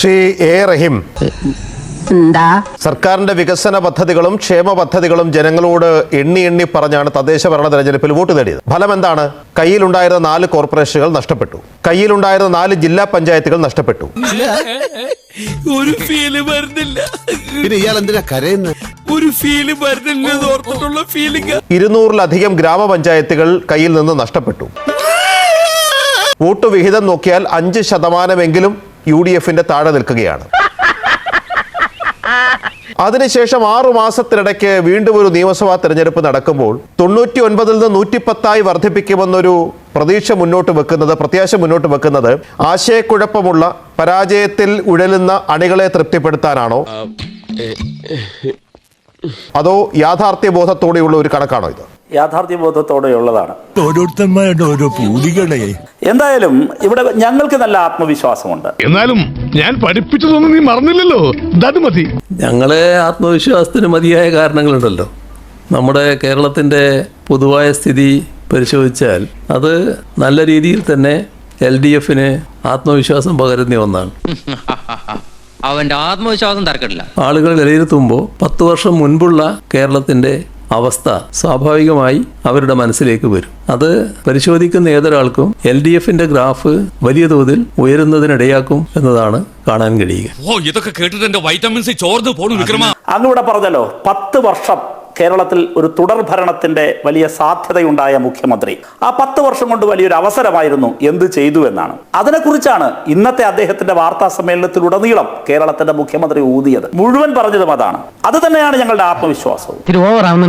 Shri A റഹീം, സർക്കാരിന്റെ വികസന പദ്ധതികളും ക്ഷേമ പദ്ധതികളും ജനങ്ങളോട് എണ്ണി എണ്ണി പറഞ്ഞാണ് തദ്ദേശ ഭരണ തെരഞ്ഞെടുപ്പിൽ വോട്ട് നേടിയത്. ഫലം എന്താണ്? കയ്യിലുണ്ടായിരുന്ന 4 കോർപ്പറേഷനുകൾ നഷ്ടപ്പെട്ടു. കയ്യിലുണ്ടായിരുന്ന 4 ജില്ലാ പഞ്ചായത്തുകൾ നഷ്ടപ്പെട്ടു. ഒരു ഫീല് വരുന്നില്ല. പിന്നെ ഇയാൾ എന്തിനാ കരയുന്നത്? ഒരു ഫീല് വരുന്നില്ല. 200-ലധികം ഗ്രാമപഞ്ചായത്തുകൾ കയ്യിൽ നിന്ന് നഷ്ടപ്പെട്ടു. വോട്ട് വിഹിതം നോക്കിയാൽ 5% UDFന്റെ താഴെ നിൽക്കുകയാണ്. അതിനുശേഷം 6 മാസത്തിനിടയ്ക്ക് വീണ്ടും ഒരു നിയമസഭാ തെരഞ്ഞെടുപ്പ് നടക്കുമ്പോൾ 99-ൽ നിന്ന് 110 വർദ്ധിപ്പിക്കുമെന്നൊരു പ്രതീക്ഷ മുന്നോട്ട് വെക്കുന്നത് ആശയക്കുഴപ്പമുള്ള, പരാജയത്തിൽ ഉഴലുന്ന അണികളെ തൃപ്തിപ്പെടുത്താനാണോ, അതോ യാഥാർത്ഥ്യബോധത്തോടെയുള്ള ഒരു കണക്കാണോ ഇത്? യാഥാർത്ഥ്യബോധത്തോടെയുള്ളതാണ്. ഓരോരുത്തന്മാരുടെ ഓരോ പൂതികളെ. എന്തായാലും ഇവിടെ ഞങ്ങൾക്ക് നല്ല ആത്മവിശ്വാസമുണ്ട്. എന്നാലും ഞാൻ പഠിപ്പിച്ചതൊന്നും നീ മറന്നില്ലല്ലോ. അത് മതി. ഞങ്ങളെ ആത്മവിശ്വാസത്തിന് മതിയായ കാരണങ്ങളുണ്ടല്ലോ. നമ്മുടെ കേരളത്തിൻ്റെ പൊതുവായ സ്ഥിതി പരിശോധിച്ചാൽ അത് നല്ല രീതിയിൽ തന്നെ LDFന് ആത്മവിശ്വാസം പകരുന്ന ഒന്നാണ്. അവന്റെ ആത്മവിശ്വാസം തർക്കമില്ല. ആളുകൾ വിലയിരുത്തുമ്പോൾ 10 വർഷം മുൻപുള്ള കേരളത്തിൻ്റെ അവസ്ഥ സ്വാഭാവികമായി അവരുടെ മനസ്സിലേക്ക് വരും. അത് പരിശോധിക്കുന്ന ഏതൊരാൾക്കും LDFന്റെ ഗ്രാഫ് വലിയ തോതിൽ ഉയരുന്നതിനിടയാക്കും എന്നതാണ് കാണാൻ കഴിയുക. ഇതൊക്കെ കേട്ടിട്ട് എന്റെ വൈറ്റമിൻസ് ചോർന്ന് പോണു വിക്രമ. അങ്ങൂടെ പറഞ്ഞല്ലോ, 10 വർഷം കേരളത്തിൽ ഒരു തുടർ ഭരണത്തിന്റെ വലിയ സാധ്യതയുണ്ടായ മുഖ്യമന്ത്രി. ആ 10 വർഷം കൊണ്ട് വലിയൊരു അവസരമായിരുന്നു എന്ത് ചെയ്തു എന്നാണ്. അതിനെക്കുറിച്ചാണ് ഇന്നത്തെ അദ്ദേഹത്തിന്റെ വാർത്താ സമ്മേളനത്തിലുടനീളം കേരളത്തിന്റെ മുഖ്യമന്ത്രി ഊതിയത്. മുഴുവൻ പറഞ്ഞതും അതാണ്. അത് തന്നെയാണ് ഞങ്ങളുടെ ആത്മവിശ്വാസവും.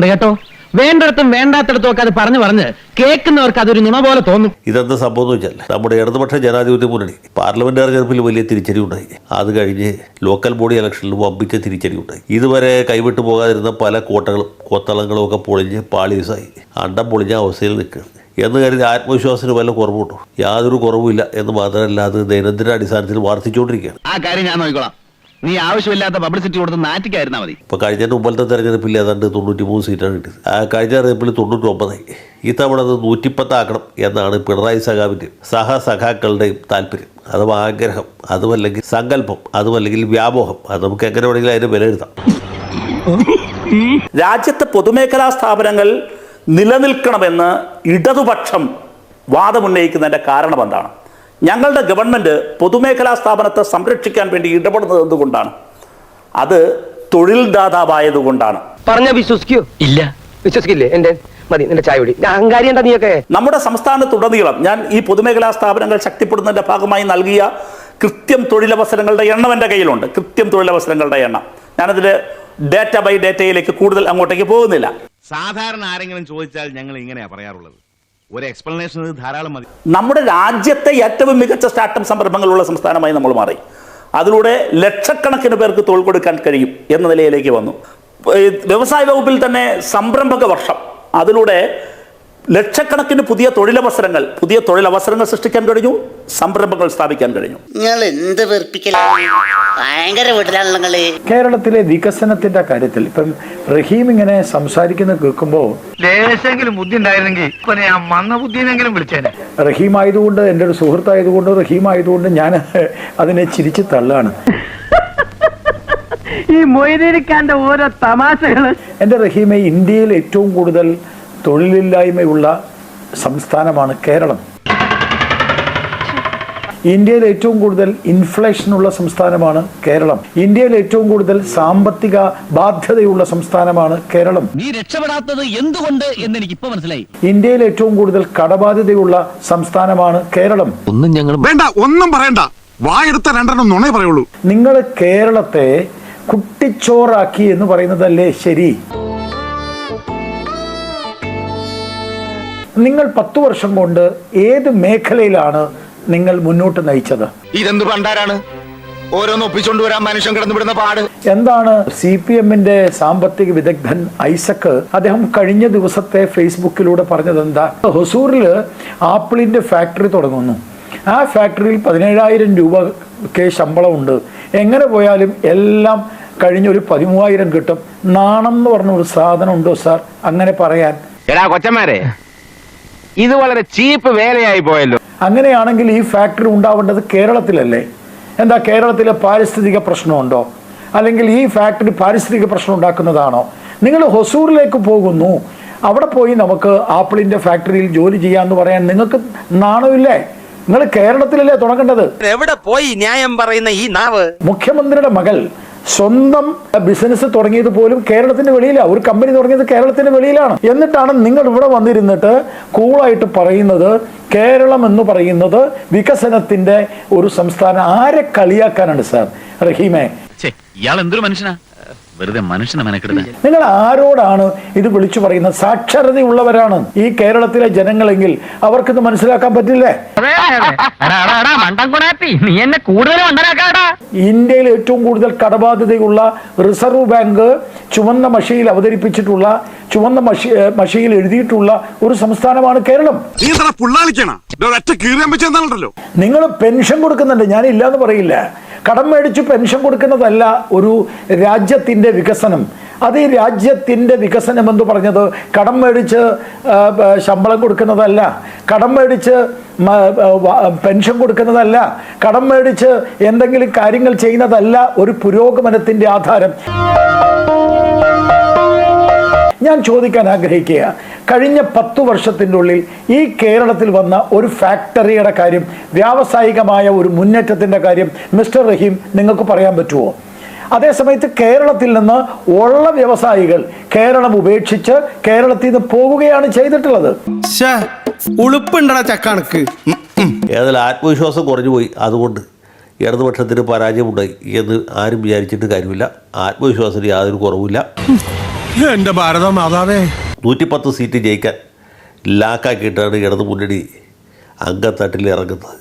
കേട്ടോ, വേണ്ടിടത്തും വേണ്ടാത്തിടത്തും ഒക്കെ അത് പറഞ്ഞ് കേൾക്കുന്നവർക്ക് അതൊരു നുണ പോലെ തോന്നും. ഇതെന്താ സംഭവം എന്ന് വെച്ചാൽ, നമ്മുടെ ഇടതുപക്ഷ ജനാധിപത്യ മുന്നണി പാർലമെന്റ് തെരഞ്ഞെടുപ്പിൽ വലിയ തിരിച്ചടിയുണ്ടായി. അത് കഴിഞ്ഞ് ലോക്കൽ ബോഡി ഇലക്ഷനിൽ വമ്പിച്ച തിരിച്ചടിയുണ്ടായി. ഇതുവരെ കൈവിട്ടു പോകാതിരുന്ന പല കോട്ടകളും കൊത്തളങ്ങളും ഒക്കെ പൊളിഞ്ഞ് പാളീസായി അണ്ടം പൊളിഞ്ഞ അവസ്ഥയിൽ നിൽക്കുകയാണ്. എന്ന് കരുതി ആത്മവിശ്വാസത്തിന് വല്ല കുറവുണ്ടോ? യാതൊരു കുറവുമില്ല എന്ന് മാത്രമല്ല, അത് ദൈനംദിന അടിസ്ഥാനത്തിൽ വർദ്ധിച്ചുകൊണ്ടിരിക്കുകയാണ്. ആ കാര്യം ഞാൻ നോക്കിക്കോളാം. നീ ആവശ്യമില്ലാത്ത പബ്ലിസിറ്റി കൊടുത്ത് നാറ്റിക്കായിരുന്നാ മതി. ഇപ്പോൾ കഴിഞ്ഞ മുമ്പത്തെ തെരഞ്ഞെടുപ്പിൽ ഏതാണ്ട് 93 സീറ്റാണ് കിട്ടിയത്. ആ കഴിഞ്ഞ തെരഞ്ഞെടുപ്പിൽ 99. ഇത്തവണ അത് 110 ആക്കണം എന്നാണ് പിണറായി സഖാക്കളുടെയും താല്പര്യം, അഥവാ ആഗ്രഹം, അതുമല്ലെങ്കിൽ സങ്കല്പം, അതുമല്ലെങ്കിൽ വ്യാമോഹം. അത് നമുക്ക് എങ്ങനെ വേണമെങ്കിലും അതിന് വിലയിരുത്താം. രാജ്യത്തെ പൊതുമേഖലാ സ്ഥാപനങ്ങൾ നിലനിൽക്കണമെന്ന് ഇടതുപക്ഷം വാദമുന്നയിക്കുന്നതിന്റെ കാരണം എന്താണ്? ഞങ്ങളുടെ ഗവൺമെന്റ് പൊതുമേഖലാ സ്ഥാപനത്തെ സംരക്ഷിക്കാൻ വേണ്ടി ഇടപെടുന്നത് എന്തുകൊണ്ടാണ്? അത് തൊഴിൽ ദാതാവായതുകൊണ്ടാണ്. പറഞ്ഞ വിശ്വസിക്കോ? ഇല്ല, വിശ്വസിക്കില്ലേ? എന്റെ മതി, നിന്റെ ചായ കുടി. അഹങ്കാരി എന്താ നീയൊക്കെ? നമ്മുടെ സംസ്ഥാനത്തുടനീളം ഞാൻ ഈ പൊതുമേഖലാ സ്ഥാപനങ്ങൾ ശക്തിപ്പെടുന്നതിന്റെ ഭാഗമായി നൽകിയ കൃത്യം തൊഴിലവസരങ്ങളുടെ എണ്ണം എൻ്റെ കയ്യിലുണ്ട്. കൃത്യം തൊഴിലവസരങ്ങളുടെ എണ്ണം. ഞാനതിൽ ഡേറ്റ ബൈ ഡേറ്റയിലേക്ക് കൂടുതൽ അങ്ങോട്ടേക്ക് പോകുന്നില്ല. സാധാരണ ആരെങ്കിലും ചോദിച്ചാൽ ഞങ്ങൾ ഇങ്ങനെയാ പറയാറുള്ളത്. ഒരു എക്സ്പ്ലനേഷൻ ധാരാളം മതി. നമ്മുടെ രാജ്യത്തെ ഏറ്റവും മികച്ച സ്റ്റാർട്ടപ്പ് സംരംഭങ്ങളുള്ള സംസ്ഥാനമായി നമ്മൾ മാറി. അതിലൂടെ ലക്ഷക്കണക്കിന് പേർക്ക് തൊഴിൽ കൊടുക്കാൻ കഴിയും എന്ന നിലയിലേക്ക് വന്നു. വ്യവസായ വകുപ്പിൽ തന്നെ സംരംഭക വർഷം, അതിലൂടെ ലക്ഷക്കണക്കിന് പുതിയ തൊഴിലവസരങ്ങൾ സൃഷ്ടിക്കാൻ കഴിഞ്ഞു, സംരംഭങ്ങൾ സ്ഥാപിക്കാൻ കഴിഞ്ഞു. കേരളത്തിലെ വികസനത്തിന്റെ കാര്യത്തിൽ ഇപ്പം റഹീം ഇങ്ങനെ സംസാരിക്കുന്നത് കേൾക്കുമ്പോൾ ബുദ്ധി ഉണ്ടായിരുന്നെങ്കിൽ ബുദ്ധിയെങ്കിലും വിളിച്ചേനെ. റഹീം ആയതുകൊണ്ട്, എൻ്റെ ഒരു സുഹൃത്തായതുകൊണ്ട്, റഹീം ആയതുകൊണ്ട് ഞാൻ അതിനെ ചിരിച്ചു തള്ളാണ്. ഈ മൊയ്തീനിക്കാന്റെ ഓരോ തമാശകള്. എൻ്റെ റഹീമെ, ഇന്ത്യയിൽ ഏറ്റവും കൂടുതൽ തൊഴിലില്ലായ്മയുള്ള സംസ്ഥാനമാണ് കേരളം. ഇന്ത്യയിൽ ഏറ്റവും കൂടുതൽ ഇൻഫ്ലേഷനുള്ള സംസ്ഥാനമാണ് കേരളം. ഇന്ത്യയിൽ ഏറ്റവും കൂടുതൽ സാമ്പത്തിക ബാധ്യതയുള്ള സംസ്ഥാനമാണ് കേരളം. നീ രക്ഷപ്പെടാത്തത് എന്തുകൊണ്ട് എന്ന് എനിക്ക് ഇപ്പൊ മനസ്സിലായി. ഇന്ത്യയിൽ ഏറ്റവും കൂടുതൽ കടബാധ്യതയുള്ള സംസ്ഥാനമാണ് കേരളം. ഒന്നും പറയണ്ട, വായെടുത്ത 2 നുണേ പറയുള്ളൂ. നിങ്ങൾ കേരളത്തെ കുട്ടിച്ചോറാക്കി എന്ന് പറയുന്നതല്ലേ ശരി? നിങ്ങൾ 10 വർഷം കൊണ്ട് ഏത് മേഖലയിലാണ് നിങ്ങൾ മുന്നോട്ട് നയിച്ചത്? ഇതെന്ത് പണ്ടാരാണ്? ഓരോന്ന് ഒപ്പിച്ചോണ്ട് വരാൻ മനുഷ്യൻ കിടന്നുവിടുന്ന പാട് എന്താണ്? CPMന്റെ സാമ്പത്തിക വിദഗ്ധൻ ഐസക് അദ്ദേഹം കഴിഞ്ഞ ദിവസത്തെ ഫേസ്ബുക്കിലൂടെ പറഞ്ഞത് എന്താ? ഹൊസൂറിൽ ആപ്പിളിന്റെ ഫാക്ടറി തുടങ്ങുന്നു. ആ ഫാക്ടറിയിൽ 17,000 രൂപയ്ക്ക് ശമ്പളമുണ്ട്. എങ്ങനെ പോയാലും എല്ലാം കഴിഞ്ഞൊരു 13,000 കിട്ടും. നാണം എന്ന് പറഞ്ഞ ഒരു സാധനം ഉണ്ടോ സാർ അങ്ങനെ പറയാൻ? എടാ കൊച്ചന്മാരെ, ഇത് വളരെ ചീപ്പ് വേലയായി പോയല്ലോ. അങ്ങനെയാണെങ്കിൽ ഈ ഫാക്ടറി ഉണ്ടാവേണ്ടത് കേരളത്തിലല്ലേ? എന്താ കേരളത്തിലെ പാരിസ്ഥിതിക പ്രശ്നമുണ്ടോ, അല്ലെങ്കിൽ ഈ ഫാക്ടറി പാരിസ്ഥിതിക പ്രശ്നം ഉണ്ടാക്കുന്നതാണോ? നിങ്ങൾ ഹൊസൂറിലേക്ക് പോകുന്നു, അവിടെ പോയി നമുക്ക് ആപ്പിളിന്റെ ഫാക്ടറിയിൽ ജോലി ചെയ്യാന്ന് പറയാൻ നിങ്ങൾക്ക് നാണമില്ലേ? നിങ്ങൾ കേരളത്തിലല്ലേ തുടങ്ങേണ്ടത്? എവിടെ പോയി ന്യായം പറയുന്ന ഈ നാവ്? മുഖ്യമന്ത്രിയുടെ മകൾ സ്വന്തം ബിസിനസ് തുടങ്ങിയത് പോലും കേരളത്തിന്റെ വെളിയിലാണ്. ഒരു കമ്പനി തുടങ്ങിയത് കേരളത്തിന്റെ വെളിയിലാണ്. എന്നിട്ടാണ് നിങ്ങൾ ഇവിടെ വന്നിരുന്നിട്ട് കൂളായിട്ട് പറയുന്നത് കേരളം എന്ന് പറയുന്നത് വികസനത്തിന്റെ ഒരു സംസ്ഥാനം. ആരെ കളിയാക്കാനാണ് സാർ റഹീമെ? ഇയാൾ എന്തൊരു മനുഷ്യനാ, വെറുതെ മനുഷ്യനെ മെനക്കെടുന്നത്. നിങ്ങൾ ആരോടാണ് ഇത് വിളിച്ചു പറയുന്നത്? സാക്ഷരതയുള്ളവരാണ് ഈ കേരളത്തിലെ ജനങ്ങളെങ്കിൽ അവർക്കിത് മനസ്സിലാക്കാൻ പറ്റില്ലേ? നീ എന്നെ കൂടുതൽ മണ്ടനാക്കാടാ. ഇന്ത്യയിൽ ഏറ്റവും കൂടുതൽ കടബാധ്യതയുള്ള റിസർവ് ബാങ്ക് ചുവന്ന മഷിയിൽ അവതരിപ്പിച്ചിട്ടുള്ള, ചുവന്ന മഷിയിൽ എഴുതിയിട്ടുള്ള ഒരു സംസ്ഥാനമാണ് കേരളം. നീ എന്താ പുള്ളാളിക്കണം? ഒറ്റ കീറിയാൻ വെച്ചെന്നാണല്ലോ. നിങ്ങൾ പെൻഷൻ കൊടുക്കുന്നുണ്ട്, ഞാനില്ല എന്ന് പറയില്ല. കടം മേടിച്ച് പെൻഷൻ കൊടുക്കുന്നതല്ല ഒരു രാജ്യത്തിന്റെ വികസനം. അത് ഈ രാജ്യത്തിന്റെ വികസനം എന്ന് പറഞ്ഞത് കടം മേടിച്ച് ശമ്പളം കൊടുക്കുന്നതല്ല, കടം മേടിച്ച് പെൻഷൻ കൊടുക്കുന്നതല്ല, കടം മേടിച്ച് എന്തെങ്കിലും കാര്യങ്ങൾ ചെയ്യുന്നതല്ല ഒരു പുരോഗമനത്തിന്റെ ആധാരം. ഞാൻ ചോദിക്കാൻ ആഗ്രഹിക്കുക, കഴിഞ്ഞ 10 വർഷത്തിൻ്റെ ഉള്ളിൽ ഈ കേരളത്തിൽ വന്ന ഒരു ഫാക്ടറിയുടെ കാര്യം, വ്യാവസായികമായ ഒരു മുന്നേറ്റത്തിൻ്റെ കാര്യം മിസ്റ്റർ റഹീം നിങ്ങൾക്ക് പറയാൻ പറ്റുമോ? അതേസമയത്ത് കേരളത്തിൽ നിന്ന് ഉള്ള വ്യവസായികൾ കേരളം ഉപേക്ഷിച്ച് കേരളത്തിൽ നിന്ന് പോവുകയാണ് ചെയ്തിട്ടുള്ളത്. ഉളുപ്പുണ്ടടാ ചക്കണക്ക്. ഏതായാലും ആത്മവിശ്വാസം കുറഞ്ഞു പോയി. അതുകൊണ്ട് ഇടതുപക്ഷത്തിന് പരാജയമുണ്ടായി എന്ന് ആരും വിചാരിച്ചിട്ട് കാര്യമില്ല. ആത്മവിശ്വാസത്തിന് യാതൊരു കുറവുമില്ല. എന്റെ ഭാരത മാതാവേ, 110 സീറ്റ് ജയിക്കാൻ ലാക്കാക്കിയിട്ടാണ് ഇടതു മുന്നണി അംഗത്തട്ടിൽ ഇറങ്ങുന്നത്.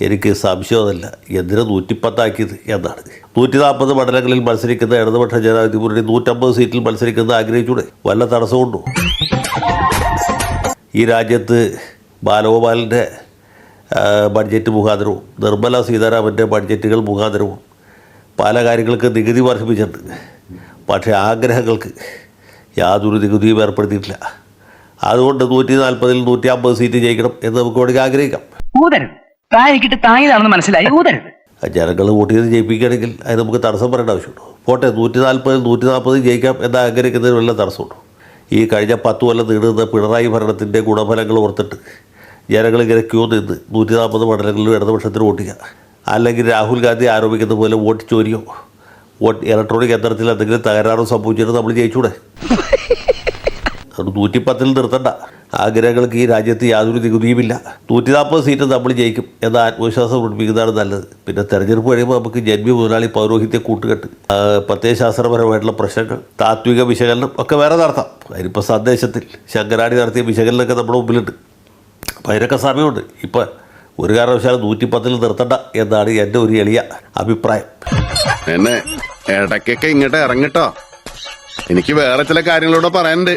എനിക്ക് സംശയമൊന്നുമില്ല എന്തിനാ 110 ആക്കിയത് എന്നാണ്. 140 മണ്ഡലങ്ങളിൽ മത്സരിക്കുന്ന ഇടതുപക്ഷ ജനാധിപത്യ മുന്നണി 150 സീറ്റിൽ മത്സരിക്കുന്നത് ആഗ്രഹിച്ചൂടെ? വല്ല തടസ്സമുണ്ടോ? ഈ രാജ്യത്ത് ബാലഗോപാലിൻ്റെ ബഡ്ജറ്റ് മുഖാന്തരവും നിർമ്മല സീതാരാമൻ്റെ ബഡ്ജറ്റുകൾ മുഖാന്തരവും പല കാര്യങ്ങൾക്ക് നികുതി വർദ്ധിപ്പിച്ചിട്ടുണ്ട്. പക്ഷേ ആഗ്രഹങ്ങൾക്ക് യാതൊരു നികുതിയും ഏർപ്പെടുത്തിയിട്ടില്ല. അതുകൊണ്ട് 140-ൽ 150 സീറ്റ് ജയിക്കണം എന്ന് നമുക്ക് വേണമെങ്കിൽ ആഗ്രഹിക്കാം. ജനങ്ങൾ വോട്ട് ചെയ്ത് ജയിപ്പിക്കുകയാണെങ്കിൽ അത് നമുക്ക് തടസ്സം പറയേണ്ട ആവശ്യമുണ്ടോ? പോട്ടെ, 140-ൽ 140 ജയിക്കാം എന്ന് ആഗ്രഹിക്കുന്നതിന് വല്ല തടസ്സമുണ്ടോ? ഈ കഴിഞ്ഞ 10 കൊല്ലം നീണ്ടുന്ന പിണറായി ഭരണത്തിൻ്റെ ഗുണഫലങ്ങൾ ഓർത്തിട്ട് ജനങ്ങൾ ഇങ്ങനെ ക്യൂ നിന്ന് 140 മണ്ഡലങ്ങളിലും ഇടതുപക്ഷത്തിന് വോട്ട് ചെയ്യുക, അല്ലെങ്കിൽ രാഹുൽ ഗാന്ധി ആരോപിക്കുന്ന പോലെ വോട്ട് ചോരിയോ ഇലക്ട്രോണിക് യന്ത്രത്തിൽ എന്തെങ്കിലും തകരാറോ സംഭവിച്ചിട്ട് നമ്മൾ ജയിച്ചൂടെ? അത് 110-ൽ നിർത്തണ്ട. ആഗ്രഹങ്ങൾക്ക് ഈ രാജ്യത്ത് യാതൊരു നികുതിയുമില്ല. 140 സീറ്റ് നമ്മൾ ജയിക്കും എന്ന ആത്മവിശ്വാസം പഠിപ്പിക്കുന്നതാണ് നല്ലത്. പിന്നെ തെരഞ്ഞെടുപ്പ് കഴിയുമ്പോൾ നമുക്ക് ജന്മി മുതലാളി പൗരോഹിത്യ കൂട്ടുകെട്ട്, പ്രത്യയശാസ്ത്രപരമായിട്ടുള്ള പ്രശ്നങ്ങൾ, താത്വിക വിശകലനം ഒക്കെ വേറെ നടത്താം. അതിനിപ്പോൾ സന്ദേശത്തിൽ ശങ്കരാടി നടത്തിയ വിശകലനമൊക്കെ നമ്മുടെ മുമ്പിലുണ്ട്. അപ്പോൾ അതിനൊക്കെ സമയമുണ്ട്. ഇപ്പം ഒരു കാരണവശാലും 110-ൽ നിർത്തണ്ട എന്നാണ് എൻ്റെ ഒരു എളിയ അഭിപ്രായം. എന്നെ ഇടയ്ക്കൊക്കെ ഇങ്ങോട്ട് ഇറങ്ങിട്ടോ, എനിക്ക് വേറെ ചില കാര്യങ്ങളോട് പറയാനുണ്ട്.